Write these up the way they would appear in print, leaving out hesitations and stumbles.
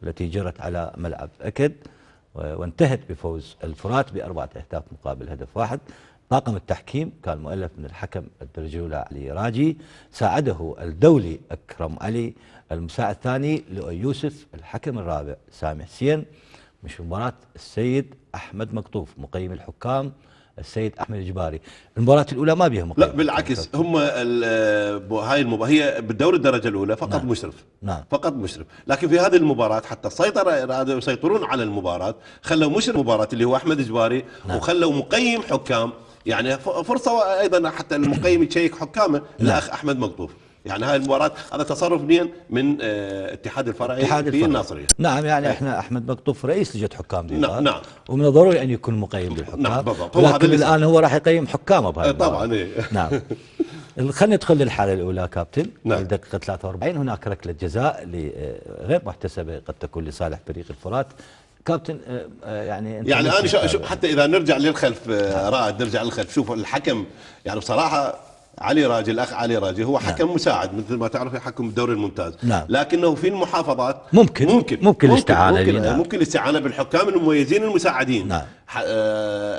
التي جرت على ملعب أكد وانتهت بفوز الفرات ب4 أهداف مقابل هدف واحد. طاقم التحكيم كان مؤلف من الحكم الدرجة الأولى علي راجي، ساعده الدولي أكرم علي، المساعد الثاني لؤي يوسف، الحكم الرابع سامي حسين. مش مباراة السيد أحمد مقطوف، مقيم الحكام السيد أحمد الجباري. المباراة الأولى ما بها مقيم، لا بالعكس، هم هاي المباراة هي بالدوري الدرجة الأولى فقط. نعم. مشرف. نعم. فقط مشرف، لكن في هذه المباراة حتى رادوا يسيطرون على المباراة، خلوا مشرف المباراة اللي هو أحمد الجباري. نعم. وخلوا مقيم حكام، يعني فرصة أيضا حتى المقيم يشيك حكامه. نعم. الأخ أحمد مقطوف. يعني هاي المباراة هذا تصرف من اتحاد الفرعي في الناصرية. نعم، يعني احنا احمد مقطوف رئيس لجنة حكام ديفار. نعم. ومن الضروري ان يكون مقيم للحكام. نعم بالضبط. ولكن الان هو راح يقيم حكامه بهاي طبعا. نعم. خلينا ندخل للحالة الأولى كابتن. نعم. الدقيقة 43 هناك ركلة جزاء غير محتسبة قد تكون لصالح فريق الفرات. كابتن يعني انا حتى اذا نرجع للخلف رائد، نرجع للخلف، شوف الحكم يعني بصراحه علي راجي، الاخ علي راجي هو حكم. نعم. مساعد مثل ما تعرف يحكم الدوري الممتاز. نعم. لكنه في المحافظات ممكن الاستعانه ممكن الاستعانه بالحكام المميزين المساعدين. نعم.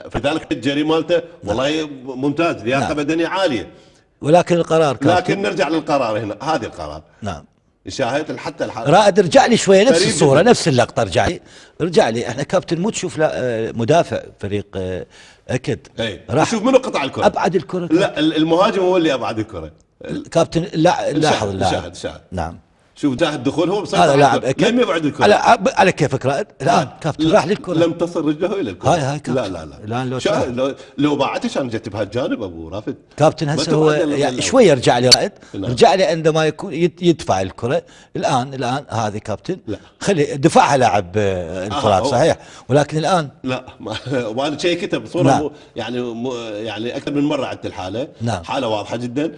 فذلك الجري مالته والله ممتاز، لياقه بدنيه عاليه. ولكن القرار كابتن، لكن نرجع للقرار هنا، هذه القرار. نعم. شاهدت حتى رائد ارجع لي شويه، نفس الصوره نفس اللقطه، ارجع لي. احنا كابتن مو تشوف مدافع فريق اكد راح شوف منو قطع الكره، ابعد الكره. لا المهاجم هو اللي ابعد الكره كابتن. لاحظ اللاعب. شاهد. نعم. شوف جاه الدخول هو هذا لاعب اكد لم يبعد الكره على كيفك رائد. الان كابتن راح للكره، لم تصل رجله الى الكره. هاي كابتن. لا الان لو باعته كان جت بهالجانب ابو رافد. كابتن هسه هو يعني شويه ارجع لي رائد. ارجع لي عندما يكون يدفع الكره. الان هذه كابتن خلي دفعها لاعب الفرات صحيح، ولكن الان لا وانا شيكتها بصوره. نعم. يعني اكثر من مره عدت الحاله. نعم. حاله واضحه جدا.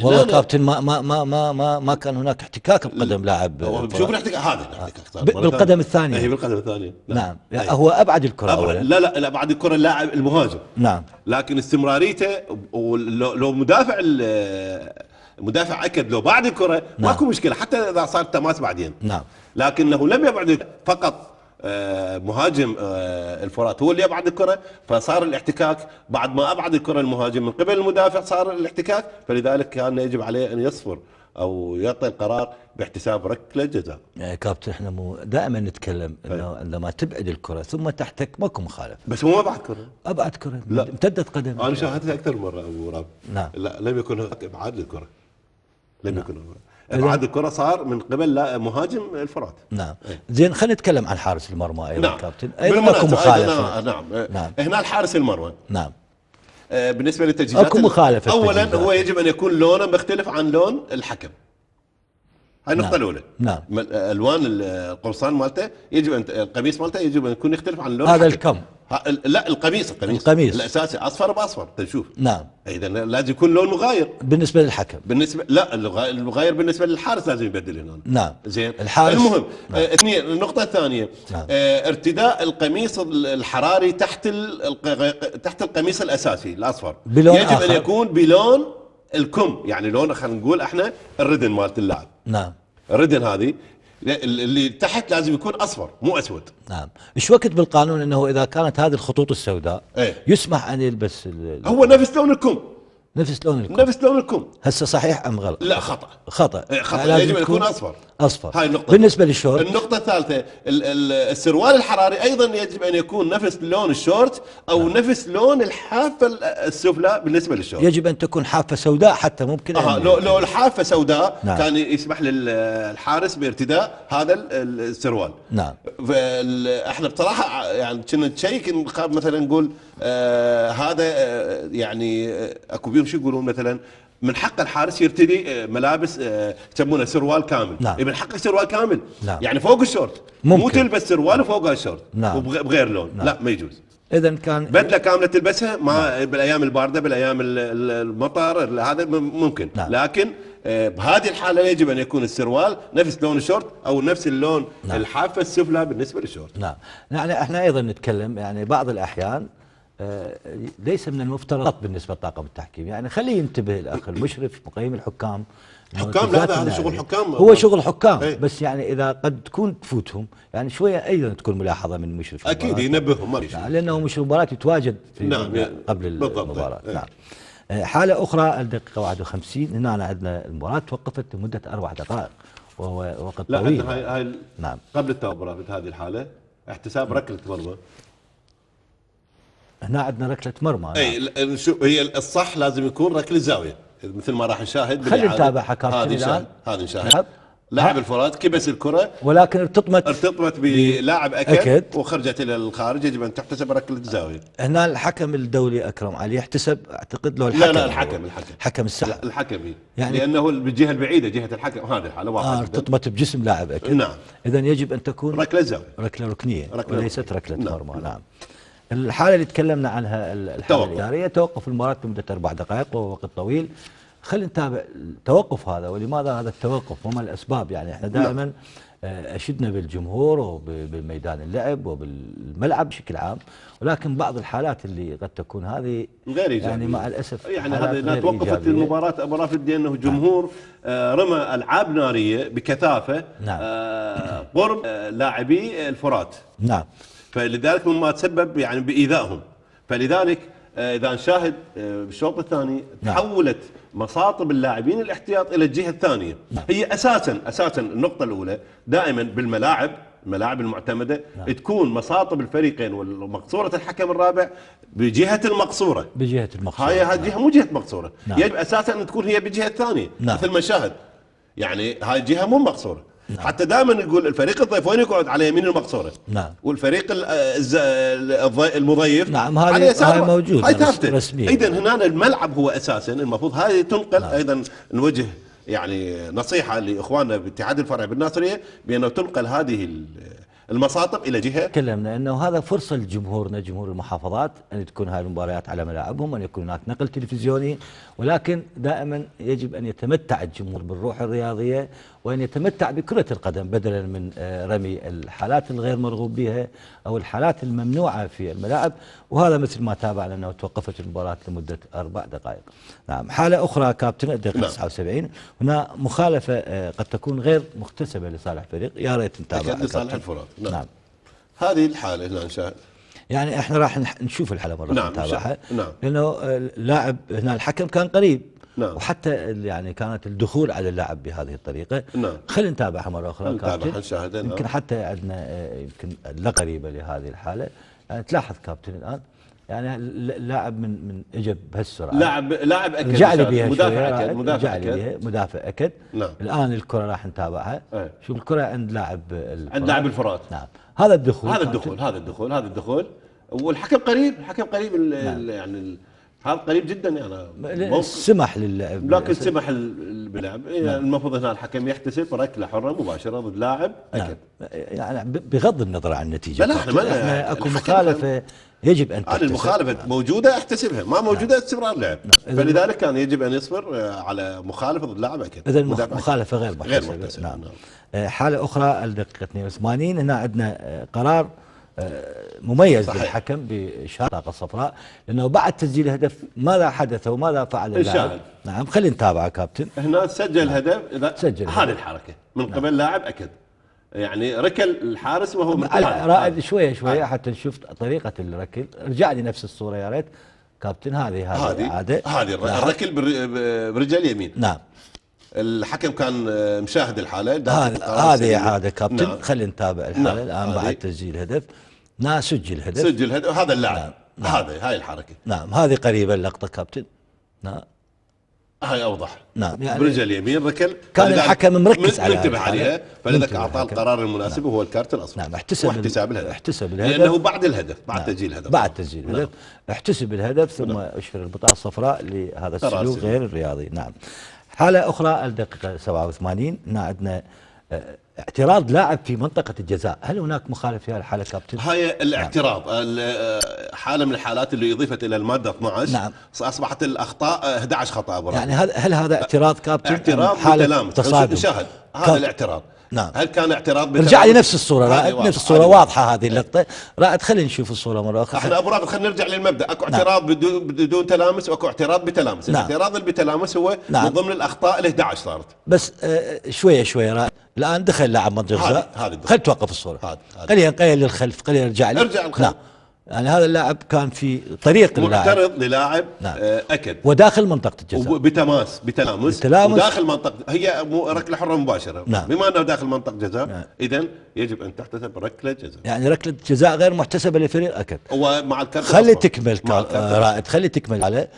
والله كابتن ما كان هناك احتكاك بقدم لاعب. شوف الاحتكاك هذا بالقدم الثانيه. هي بالقدم الثانيه. نعم. هو ابعد الكره اولا. لا ابعد الكره اللاعب المهاجم. نعم. لكن استمراريته لو مدافع اكد لو بعد الكره ماكو مشكله، حتى اذا صار تماس بعدين. نعم. لكنه لم يبعد فقط. مهاجم الفرات هو اللي ابعد الكره، فصار الاحتكاك بعد ما ابعد الكره المهاجم من قبل المدافع صار الاحتكاك، فلذلك كان يجب عليه ان يصفر او يعطي القرار باحتساب ركله جزاء. كابتن احنا دائما نتكلم انه عندما تبعد الكره ثم تحتك ماكو مخالفه. بس هو ما ابعد كره. ابعد كره. لا. امتدت قدم. انا شاهدتها اكثر مره ابو راب. نعم. لا لم يكن هناك ابعاد للكره. لم يكن ابعاد الكره صار من قبل مهاجم الفرات. نعم. زين خلينا نتكلم عن حارس المرمى ايضا. نعم. كابتن ايضا ماكو مخالفه. نعم. هنا الحارس المرمى. نعم. بالنسبه للتجهيزات اكو مخالفه. اولا هو يجب ان يكون لونه مختلف عن لون الحكم. هاي النقطة الأولى. نعم. ألوان القرصان مالته يجب أن القميص مالته يجب أن يكون يختلف عن لون هذا الكم. لا القميص الأساسي أصفر بأصفر تشوف. نعم. إذا لازم يكون لون مغاير بالنسبة للحكم. لا المغاير بالنسبة للحارس لازم يبدل هنا. نعم. زين. الحارس. المهم. نعم. اثنين النقطة الثانية. نعم. ارتداء القميص الحراري تحت القميص الأساسي الأصفر يجب آخر. أن يكون بلون الكم، يعني لون خلينا نقول احنا الردن مالت اللاعب. نعم. الردن هذه اللي تحت لازم يكون اصفر مو اسود. نعم. ايش وقت بالقانون انه اذا كانت هذه الخطوط السوداء يسمح ان يلبس هو نفس لون الكم. نفس لون الكم. هسه صحيح ام غلط؟ لا خطأ. يجب ان يكون اصفر. هاي النقطة. بالنسبة للشورت. النقطة الثالثة السروال الحراري ايضا يجب ان يكون نفس لون الشورت او نفس لون الحافة السفلى بالنسبة للشورت. يجب ان تكون حافة سوداء حتى ممكن لو الحافة سوداء. نعم. كان يسمح للحارس بارتداء هذا السروال. نعم. احنا بصراحة يعني كنا نشيك مثلا نقول هذا يعني اكو بيهم شو يقولون مثلا من حق الحارس يرتدي ملابس يسمونه سروال كامل. نعم. من حقك سروال كامل. نعم. يعني فوق الشورت مو تلبس سروال وفوق الشورت. نعم. وبغير لون. نعم. لا ما يجوز. اذا كان بدله كامله تلبسها ما. نعم. بالايام البارده بالايام المطر هذا ممكن. نعم. لكن بهذه الحاله يجب ان يكون السروال نفس لون الشورت او نفس اللون. نعم. الحافه السفلى بالنسبه للشورت. نعم. يعني احنا ايضا نتكلم يعني بعض الاحيان ليس من المفترض بالنسبه لطاقم التحكيم، يعني خليه ينتبه الاخ المشرف مقيم الحكام حكام، لا هذا شغل حكام، هو شغل حكام. ايه؟ بس يعني اذا قد تكون تفوتهم يعني شويه ايضا تكون ملاحظه من مشرف اكيد المباراة. ينبههم، ما في شيء. لانه مشرف المباراه يتواجد في نعم قبل بالضبط. المباراه. ايه. نعم. حاله اخرى الدقيقه 51 هنا عندنا المباراه توقفت لمده 4 دقائق وهو وقت لا طويل. هاي نعم. قبل المباراه في هذه الحاله احتساب ركله مرمى. هنا عندنا ركله مرمى. نعم. اي هي الصح لازم يكون ركله زاويه مثل ما راح نشاهد. خلينا نتابعها كابتن الان. هذه نشاهد. نعم. لاعب الفرات كبس الكره ولكن ارتطمت بلاعب أكد وخرجت الى الخارج، يجب ان تحتسب ركله زاويه. هنا الحكم الدولي اكرم علي يحتسب اعتقد له لا الحكم الساحه الحكم يعني لانه بالجهه البعيده جهه الحكم. هذه الحاله واضحه ارتطمت بجسم لاعب اكد. نعم. اذا يجب ان تكون ركله زاويه، ركله ركنيه وليست ركله مرمى. نعم. نعم. الحاله اللي تكلمنا عنها الحاله الاداريه توقف المباراه لمده 4 دقائق وهو وقت طويل. خلينا نتابع التوقف هذا ولماذا هذا التوقف وما الاسباب. يعني احنا دائما اشدنا بالجمهور وبميدان اللعب وبالملعب بشكل عام، ولكن بعض الحالات اللي قد تكون هذه غير إيجابية. يعني مع الاسف يعني هذه توقفت المباراه ابو رافد لانه جمهور رمى العاب ناريه بكثافه. نعم. قرب لاعبي الفرات. نعم. فلذلك مما تسبب يعني بايذائهم. فلذلك اذا نشاهد بالشوط الثاني تحولت مصاطب اللاعبين الاحتياط الى الجهه الثانيه. هي اساسا النقطه الاولى دائما بالملاعب الملاعب المعتمده تكون مصاطب الفريقين ومقصوره الحكم الرابع بجهه المقصوره. هاي جهه مو جهه مقصوره. يجب اساسا ان تكون هي بالجهه الثانيه. مثل ما شاهد يعني هاي الجهه مو مقصوره. حتى دائما نقول الفريق الضيف وين يقعد؟ على يمين المقصوره. نعم. والفريق المضيف نعم هاي موجوده هاي ثابته رسميا. اذا هنا الملعب هو اساسا المفروض هذه تنقل. نعم. ايضا نوجه يعني نصيحه لاخواننا باتحاد الفرع بالناصريه بانه تنقل هذه المصاطب الى جهه. تكلمنا انه هذا فرصه لجمهورنا جمهور المحافظات ان تكون هذه المباريات على ملاعبهم، ان يكون هناك نقل تلفزيوني، ولكن دائما يجب ان يتمتع الجمهور بالروح الرياضيه وان يتمتع بكره القدم بدلا من رمي الحالات الغير مرغوب بها او الحالات الممنوعه في الملاعب. وهذا مثل ما تابعنا انه توقفت المباراه لمده 4 دقائق. نعم. حاله اخرى كابتن الدقيقه 79 هنا مخالفه قد تكون غير مكتسبه لصالح فريق، يا ريت نتابع لصالح الفرات. نعم. هذه الحاله هنا نشاهد يعني احنا راح نشوف الحاله مره. نعم. نتابعها. نعم. لانه اللاعب هنا الحكم كان قريب. نعم. وحتى يعني كانت الدخول على اللاعب بهذه الطريقه. نعم. خلينا نتابعها مره اخرى كابتن. نشاهد. يمكن حتى عندنا يمكن لا قريبه لهذه الحاله. يعني تلاحظ كابتن الان يعني اللاعب من اجى بهالسرعه. لاعب اكد. رجع لي بها مدافع اكد. نعم. الان الكره راح نتابعها. شوف الكره عند لاعب عند لاعب الفرات. نعم. هذا الدخول هذا الدخول والحكم قريب. الحكم قريب. نعم. يعني هذا قريب جدا يعني سمح للعب، لكن سمح باللعب. نعم. المفروض هنا الحكم يحتسب ركله حره مباشره ضد لاعب. نعم. يعني بغض النظر عن النتيجه. لا احنا اكو مخالفه يجب ان تحتسب. المخالفه موجوده احتسبها، ما موجوده استمرار لعب. فلذلك كان يجب ان يصبر على مخالفه ضد لاعب اكيد. اذا مخالفه غير محتسبه. نعم. حاله اخرى الدقيقه 82 هنا عندنا قرار مميز للحكم بإشهار البطاقة الصفراء، لأنه بعد تسجيل الهدف ماذا حدث وماذا فعل اللاعب؟ نعم. خلينا نتابع كابتن. هنا سجل هدف. سجل هذه الحركة من قبل لاعب أكد، يعني ركل الحارس وهو رائد شوية حتى نشوف طريقة الركل. رجع لي نفس الصورة يا ريت كابتن. هذه الركل برجل يمين. نعم. الحكم كان مشاهد الحالة. هذه إعادة كابتن. نعم. خلينا نتابع الحالة. الآن بعد تسجيل هدف سجل هدف. هذا اللاعب. نعم. هاي الحركة. نعم. هذه قريبة اللقطة كابتن. نعم. هاي أوضح. نعم. يعني برجل يمين ركل. كان الحكم مركز على منتبه عليها، فلذلك أعطاه القرار المناسب. نعم. وهو الكارت الأصفر. نعم. احتساب الهدف. لأنه بعد الهدف بعد نعم. تسجيل الهدف. بعد تسجيل الهدف. نعم. احتسب الهدف ثم أشهر البطاقة الصفراء لهذا السلوك غير الرياضي. نعم. حالة أخرى الدقيقة 87 هنا عندنا اعتراض لاعب في منطقة الجزاء، هل هناك مخالف في هذه الحالة كابتن؟ هاي الاعتراض حالة من الحالات اللي اضيفت الى المادة 12. نعم. اصبحت الاخطاء 11 خطأ ابو يعني هل هذا اعتراض كابتن؟ اعتراض حالة بتلامس. تصادم؟ نشاهد هذا الاعتراض. نعم. هل كان اعتراض بتلامس؟ رجع لي نفس الصورة رائد، نفس الصورة واضحة هذه إيه. اللقطة. رائد خلينا نشوف الصورة مرة أخرى. احنا ابو رافض خلينا نرجع للمبدا، اكو اعتراض بدون تلامس واكو اعتراض بتلامس. نعم. الاعتراض اللي بتلامس هو نعم. من ضمن الاخطاء ال 11 صارت. بس شوية شوية رائد، الآن دخل لاعب منطقة الجزاء، خل توقف الصورة، خلينا نقيل للخلف، خلينا نرجع لي. ارجع الخلف. نعم. يعني هذا اللاعب كان في طريق اللاعب، معترض للاعب. نعم. اكد وداخل منطقة الجزاء بتلامس وداخل منطقة، هي ركلة حرة مباشرة. نعم. بما انه داخل منطقة جزاء، نعم. اذا يجب ان تحتسب ركلة جزاء. يعني ركلة جزاء غير محتسبة لفريق أكد. ومع الكرت خلي الأصفر. تكمل مع الكرت رائد، خلي تكمل عليه.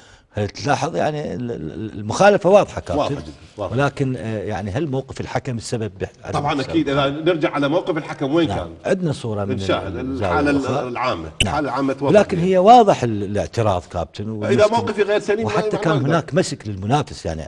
تلاحظ يعني المخالفة واضحة كابتن، واضحة جدا، واضحة. ولكن يعني هل موقف الحكم السبب طبعا اكيد. اذا نرجع على موقف الحكم وين نعم. كان؟ عندنا صورة من نشاهد الزاوية الحالة الأخرى. العامة. نعم. الحالة العامة توضح. لكن هي واضح الاعتراض كابتن، اذا موقفي غير سليم وحتى كان هناك مسك للمنافس يعني.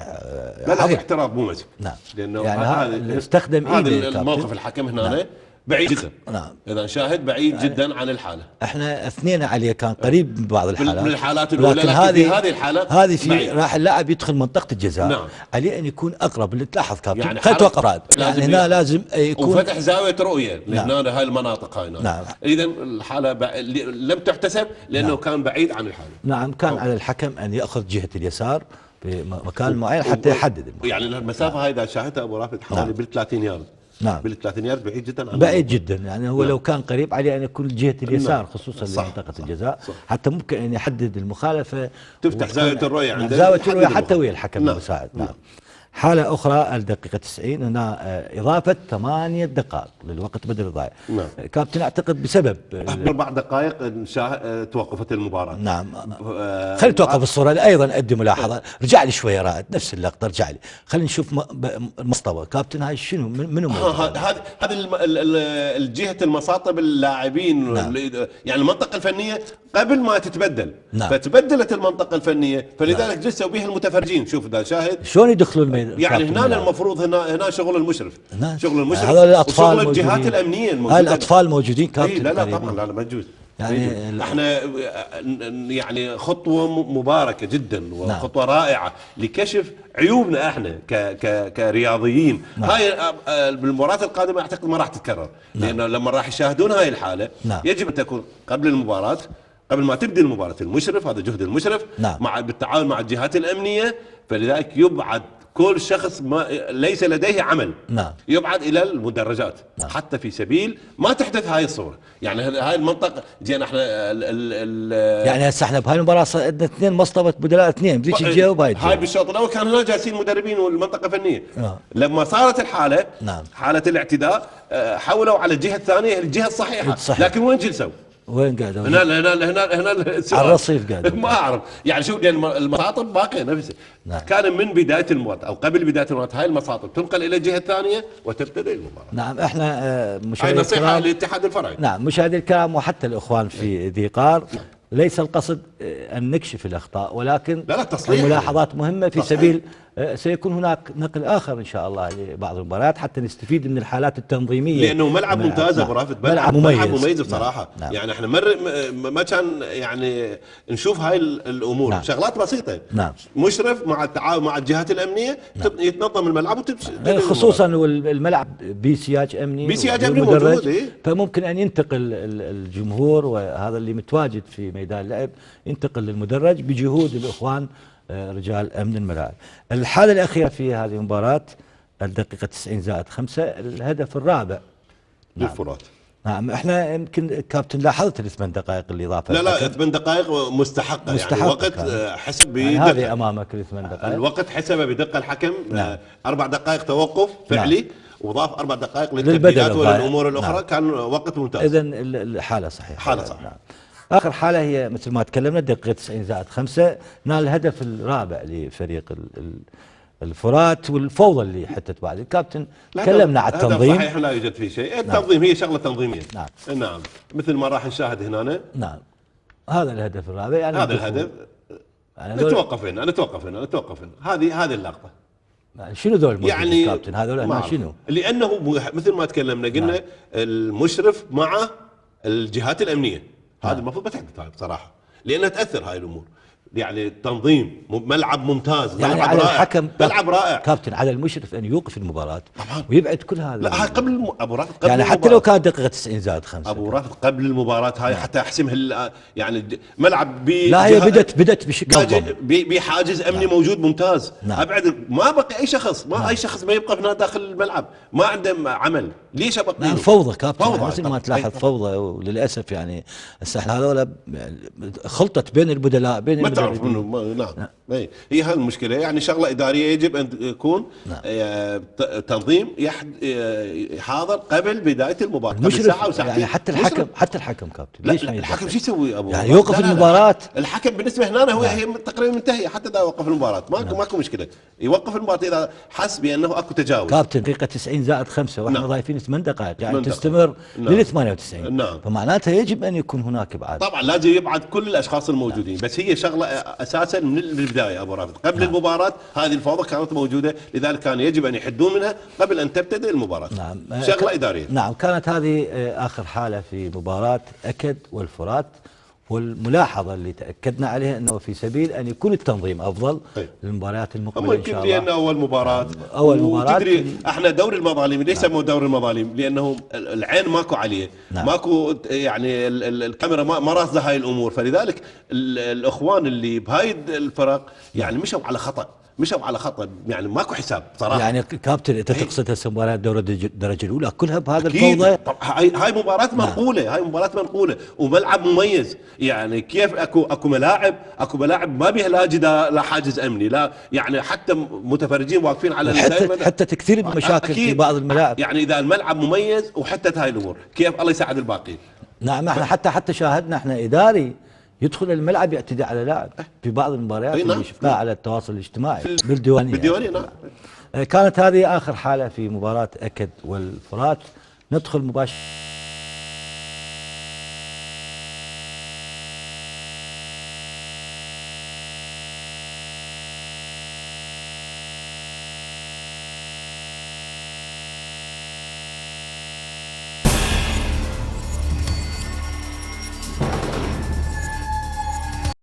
لا هي اعتراض مو مسك. نعم. لانه يعني هذا استخدم هذا ايده الموقف الحكم هنا. نعم. بعيد جدا. نعم. اذا نشاهد بعيد جدا عن الحالة. احنا اثنينا عليه، كان قريب من بعض الحالات، من الحالات الاولى، لكن هذه الحالة هذه في راح اللاعب يدخل منطقة الجزاء. نعم. عليه ان يكون اقرب. اللي تلاحظ كابتن يعني خل توقف رائد، يعني هنا لازم يكون وفتح زاوية رؤية نعم. لهنا هاي المناطق هاي. نعم. اذا الحالة لم تحتسب لانه نعم. كان بعيد عن الحالة. نعم. كان على الحكم ان ياخذ جهة اليسار في مكان معين حتى يحدد يعني المسافة هاي اذا شاهدتها ابو رافد حوالي بال 30 يارد. نعم. بال 30 يارد بعيد جدا عن بعيد جدا. يعني هو نعم. لو كان قريب عليه ان يكون جهة اليسار. نعم. خصوصا صح. لمنطقة الجزاء. صح. حتى ممكن ان يحدد المخالفة، تفتح زاوية الرؤية عنده. زاوية الرؤية حتى ويا الحكم نعم. المساعد. نعم. حالة أخرى الدقيقة 90 هنا إضافة 8 دقائق للوقت بدل الضائع. نعم. كابتن أعتقد بسبب 4 دقائق توقفت المباراة. نعم. خلي توقف الصورة أيضا أدي ملاحظة. رجع لي شوية رائد، نفس اللقطة رجع لي، خلينا نشوف المسطبة كابتن. هاي شنو منو هذه الجهة المساطب اللاعبين. نعم. يعني المنطقة الفنية قبل ما تتبدل. نعم. فتبدلت المنطقة الفنية، فلذلك جلسوا بها المتفرجين. شوف ذا شاهد شلون يدخلون الميدان. يعني هنا المفروض هنا شغل المشرف. شغل المشرف هذول الأطفال وشغل الجهات الأمنية الموجودة. هاي الأطفال موجودين كابتن. لا طبعا لا ما يجوز. يعني احنا يعني خطوة مباركة جدا وخطوة رائعة لكشف عيوبنا احنا كرياضيين. نعم. هاي بالمباراة القادمة اعتقد ما راح تتكرر. نعم. لانه لما راح يشاهدون هاي الحالة. نعم. يجب ان تكون قبل المباراة، قبل ما تبدي المباراة، المشرف، هذا جهد المشرف. نعم. بالتعاون مع الجهات الأمنية. فلذلك يبعد كل شخص ليس لديه عمل. نعم. يبعد الى المدرجات. نعم. حتى في سبيل ما تحدث هاي الصورة. يعني هاي المنطقة جينا احنا يعني هسه احنا بهاي المباراة عندنا 2 مصطبة بدلاء 2 بذيك الجهة وبهاي الجهة. هاي بالشوط الاول كان هنا جالسين مدربين والمنطقة فنية. لما صارت الحالة. نعم. حالة الاعتداء حولوا على الجهة الثانية، الجهة الصحيحة. لكن وين جلسوا؟ وين قاعد؟ هنا على الرصيف قاعد. ما اعرف يعني شوف، يعني المساطب باقيه نفسها. نعم. كان من بدايه المباراه او قبل بدايه المباراه هاي المساطب تنقل الى الجهه الثانيه وتبتدئ المباراه. نعم. احنا هاي نصيحه للاتحاد الفرعي. نعم. مشاهدي الكرام وحتى الاخوان في ذي قار، ليس القصد أن نكشف الأخطاء، ولكن لا تصليح الملاحظات مهمة في سبيل سيكون هناك نقل آخر إن شاء الله لبعض المباريات حتى نستفيد من الحالات التنظيمية، لأنه ملعب ممتاز أبو رافد. ملعب مميز بصراحة. نعم. يعني احنا ما كان يعني نشوف هاي الأمور. نعم. شغلات بسيطة. نعم. مشرف مع التعاون مع الجهات الأمنية. نعم. يتنظم الملعب خصوصا الملعب بسياج أمني. بسياج أمني موجود. فممكن أن ينتقل الجمهور وهذا اللي متواجد في ميدان اللعب ينتقل للمدرج بجهود الإخوان رجال أمن الملاعب. الحالة الأخيرة في هذه المباراة الدقيقة 90+5 الهدف الرابع للفرات. نعم. احنا يمكن كابتن لاحظت ال8 دقائق اللي ضافها. لا 8 دقائق مستحقة. يعني وقت حسب بدقة. يعني هذه امامك ال8 دقائق. الوقت حسبه بدقة الحكم. نعم. 4 دقائق توقف فعلي. نعم. وضاف 4 دقائق للتبديلات والامور الاخرى. نعم. كان وقت ممتاز. اذا الحالة صحيحة. حالة صح. نعم. اخر حالة هي مثل ما تكلمنا الدقيقة 90+5 نال الهدف الرابع لفريق الفرات والفوضى اللي حتت بعد. الكابتن تكلمنا على التنظيم. صحيح لا يوجد فيه شيء. التنظيم. نعم. هي شغله تنظيميه. نعم. نعم. مثل ما راح نشاهد هنا. نعم. هذا الهدف الرابع. يعني هذا الهدف. نتوقف هنا. هذه اللقطه. شنو ذول الموجودين يعني كابتن هذول ما هنا أعرف. شنو؟ لانه مثل ما تكلمنا قلنا المشرف مع الجهات الامنيه، هذا المفروض ما تحدث هاي بصراحه، لانها تاثر هاي الامور. يعني تنظيم ملعب ممتاز، يعني ملعب على رائع، الحكم ملعب رائع. كابتن على المشرف ان يوقف المباراه طبعاً. ويبعد كل هذا. لا هاي قبل ابو رافد قبل يعني حتى المباراة. لو كان دقيقه 90 زائد 5 ابو رافد قبل المباراه هاي حتى يحسمها يعني ملعب لا هي بدت بشكل افضل. بحاجز امني موجود ممتاز. نعم. ابعد ما بقي اي شخص، ما اي شخص ما يبقى هنا داخل الملعب، ما عنده عمل، ليش ابقي؟ نعم فوضى كابتن، فوضى مثل ما طبعاً. تلاحظ فوضى، وللاسف يعني هسه احنا هذول خلطت بين البدلاء بين ما تعرف المدربين. منه نعم. هي هاي المشكله، يعني شغله اداريه يجب ان يكون تنظيم حاضر قبل بدايه المباراه، قبل ساعه وساعتين. يعني حتى الحكم كابتن لا ليش ما الحكم شو يسوي ابو؟ يعني يوقف المباراه. الحكم بالنسبه هنا هو هي تقريبا منتهيه، حتى اذا وقف المباراه ماكو مشكله، يوقف المباراه اذا حس بانه اكو تجاوز. كابتن دقيقه 90 زائد 5 واحنا نعم. ضايفين 8 دقائق يعني 8 تستمر نعم. لل 98. نعم. فمعناتها يجب ان يكون هناك ابعاد. طبعا لازم يبعد كل الاشخاص الموجودين. بس هي شغله اساسا من البدايه ابو رافد قبل المباراه هذه الفوضى كانت موجوده، لذلك كان يجب ان يحدون منها قبل ان تبتدئ المباراه. نعم. شغله اداريه. نعم كانت هذه اخر حاله في مباراه اكد والفرات، والملاحظه اللي تاكدنا عليها انه في سبيل ان يكون التنظيم افضل للمباريات المقبله ان شاء الله. لانه اول مباراه، اول مباراه وتدري احنا دوري المظالم ليش سموه دوري المظالم؟ لانه العين ماكو عليه. نعم. ماكو يعني الكاميرا ما راصده هاي الامور، فلذلك الاخوان اللي بهاي الفرق يعني مشوا على خطأ، يعني ماكو حساب صراحه. يعني كابتن انت تقصد هسه مباريات دوري الدرجه الاولى كلها بهذا أكيد. الفوضى؟ طب هاي مباراه منقوله، هاي مباراه منقوله وملعب مميز. يعني كيف اكو ملاعب ما بيها لا جدار لا حاجز امني، لا يعني حتى متفرجين واقفين على حتى تكثير المشاكل في بعض الملاعب. يعني اذا الملعب مميز وحتى هاي الامور كيف الله يساعد الباقيين. نعم احنا حتى شاهدنا احنا اداري يدخل الملعب يعتدي على لاعب في بعض المباريات اللي شفناها على التواصل الاجتماعي بالديوانيه نعم. كانت هذه اخر حاله في مباراه اكد والفرات. ندخل مباشره